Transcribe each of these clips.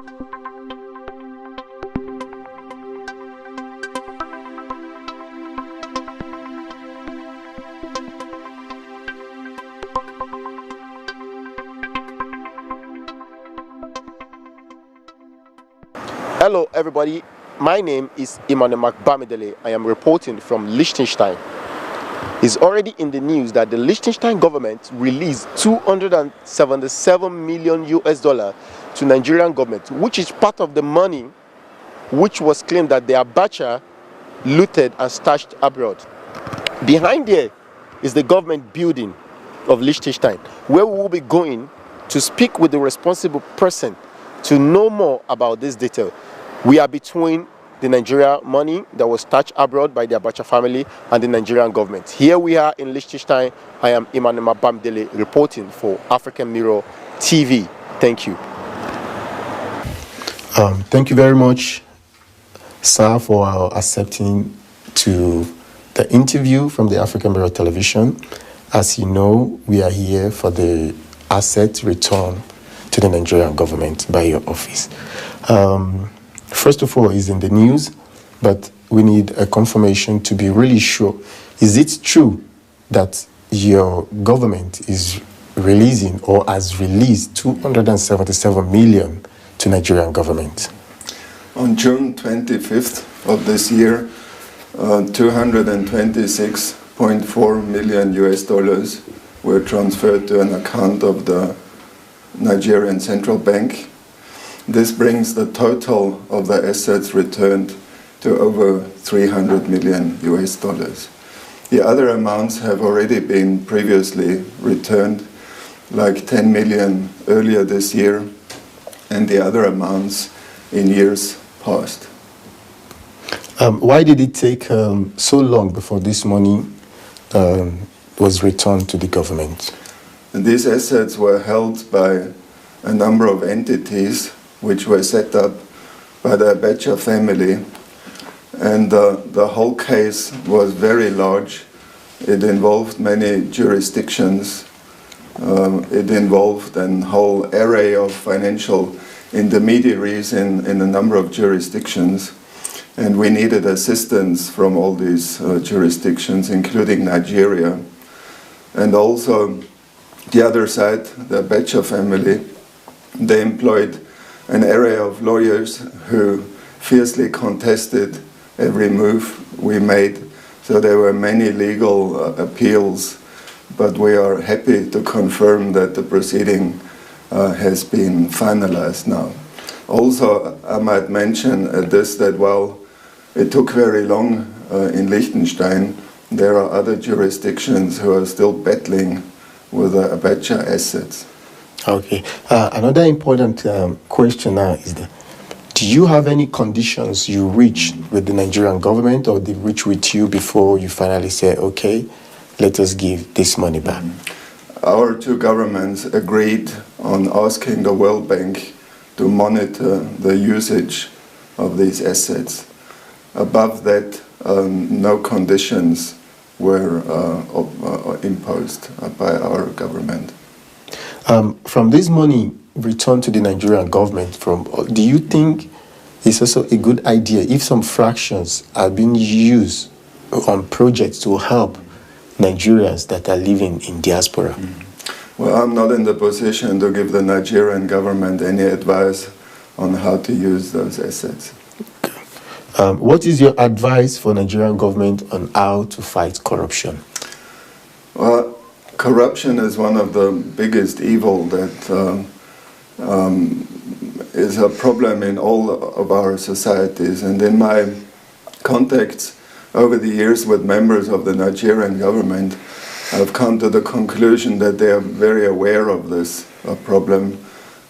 Hello everybody, my name is Emmanuel Bamidele. I am reporting from Liechtenstein. It's already in the news that the Liechtenstein government released $277 million to Nigerian government, which is part of the money which was claimed that the Abacha looted and stashed abroad. Behind there is the government building of Liechtenstein, where we will be going to speak with the responsible person to know more about this detail. We are between the Nigeria money that was stashed abroad by the Abacha family and the Nigerian government. Here we are in Liechtenstein. I am Emmanuel Bamidele reporting for African Mirror TV. Thank you. Thank you very much, sir, for accepting to the interview from the African Mirror Television. As you know, we are here for the asset return to the Nigerian government by your office. First of all, it's in the news, but we need a confirmation to be really sure. Is it true that your government is releasing or has released 277 million to Nigerian government? On June 25th of this year, 226.4 million US dollars were transferred to an account of the Nigerian Central Bank. This brings the total of the assets returned to over 300 million US dollars. The other amounts have already been previously returned, like 10 million earlier this year, and the other amounts in years past. Why did it take so long before this money was returned to the government? And these assets were held by a number of entities which were set up by the Abacha family, and the whole case was very large. It involved many jurisdictions. It involved a whole array of financial intermediaries in a number of jurisdictions, and we needed assistance from all these jurisdictions, including Nigeria. And also the other side, the Abacha family, they employed an array of lawyers who fiercely contested every move we made. So there were many legal appeals, but we are happy to confirm that the proceeding has been finalized now. Also, I might mention this, that while it took very long in Liechtenstein, there are other jurisdictions who are still battling with the Abacha assets. Okay. Another important question now is that, do you have any conditions you reached with the Nigerian government, or they reach with you before you finally say, okay, let us give this money back? Our two governments agreed on asking the World Bank to monitor the usage of these assets. Above that, no conditions were imposed by our government. From this money returned to the Nigerian government, do you think it's also a good idea if some fractions are being used on projects to help Nigerians that are living in diaspora? Well, I'm not in the position to give the Nigerian government any advice on how to use those assets. What is your advice for Nigerian government on how to fight corruption? Well, corruption is one of the biggest evil that is a problem in all of our societies. And in my contacts over the years with members of the Nigerian government, I've come to the conclusion that they are very aware of this problem.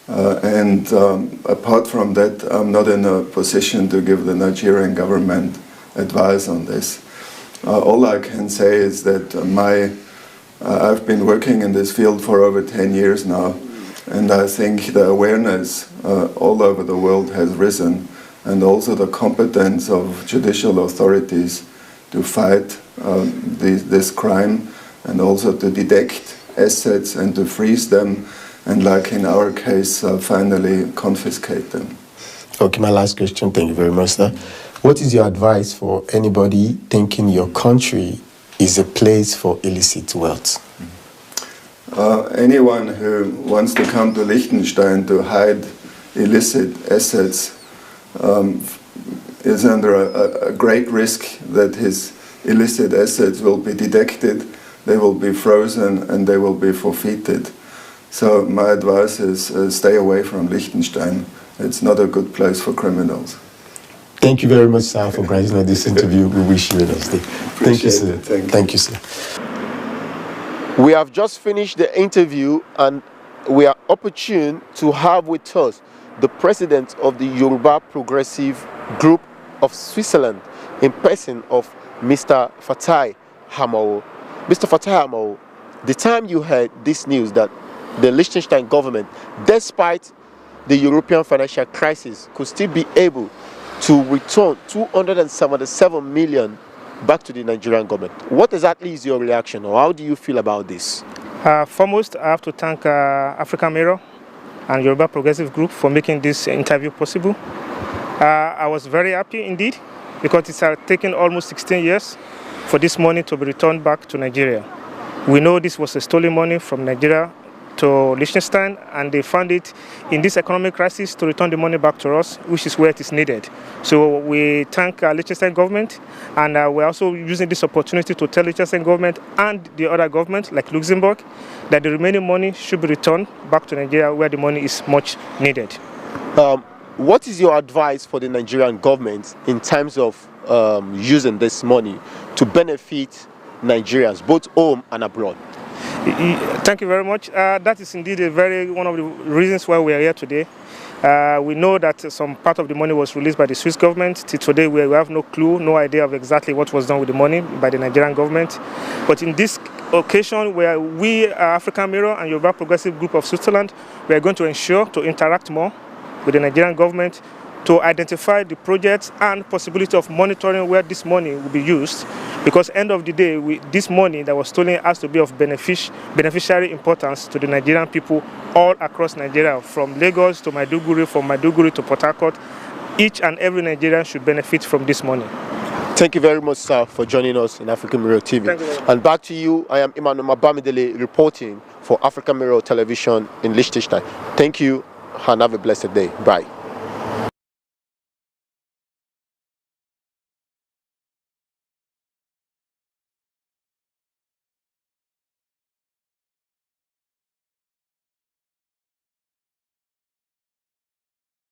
Apart from that, I'm not in a position to give the Nigerian government advice on this. All I can say is that I've been working in this field for over 10 years now, and I think the awareness all over the world has risen, and also the competence of judicial authorities to fight this crime, and also to detect assets and to freeze them, and like in our case, finally confiscate them. Okay, my last question. Thank you very much, sir. What is your advice for anybody thinking your country is a place for illicit wealth? Anyone who wants to come to Liechtenstein to hide illicit assets is under a great risk that his illicit assets will be detected, they will be frozen, and they will be forfeited. So my advice is stay away from Liechtenstein. It's not a good place for criminals. Thank you very much, sir, for granting us this interview. We wish you a nice day. Thank you, sir. Thank you, sir. We have just finished the interview, and we are opportune to have with us the president of the Yoruba Progressive Group of Switzerland, in person of Mr. Fatai Hamao. Mr. Fatai Hamao, the time you heard this news that the Liechtenstein government, despite the European financial crisis, could still be able to return 277 million back to the Nigerian government, what exactly is your reaction, or how do you feel about this? Foremost, I have to thank Africa Mirror and Yoruba Progressive Group for making this interview possible. I was very happy indeed, because it's taken almost 16 years for this money to be returned back to Nigeria. We know this was a stolen money from Nigeria to Liechtenstein, and they found it in this economic crisis to return the money back to us, which is where it is needed. So we thank Liechtenstein government, and we're also using this opportunity to tell Liechtenstein government and the other governments like Luxembourg that the remaining money should be returned back to Nigeria, where the money is much needed. What is your advice for the Nigerian government in terms of using this money to benefit Nigerians, both home and abroad? Thank you very much. That is indeed one of the reasons why we are here today. We know that some part of the money was released by the Swiss government. Till today, we have no clue, no idea of exactly what was done with the money by the Nigerian government. But in this occasion, where we, African Mirror and Yoruba Progressive Group of Switzerland, we are going to ensure to interact more with the Nigerian government to identify the projects and possibility of monitoring where this money will be used, because end of the day, this money that was stolen has to be of beneficiary importance to the Nigerian people all across Nigeria, from Lagos to Maiduguri, from Maiduguri to Port Harcourt. Each and every Nigerian should benefit from this money. Thank you very much, sir, for joining us in African Mirror TV. Thank you. And back to you, I am Emmanuel Bamidele reporting for African Mirror Television in Liechtenstein. Thank you, and have a blessed day. Bye.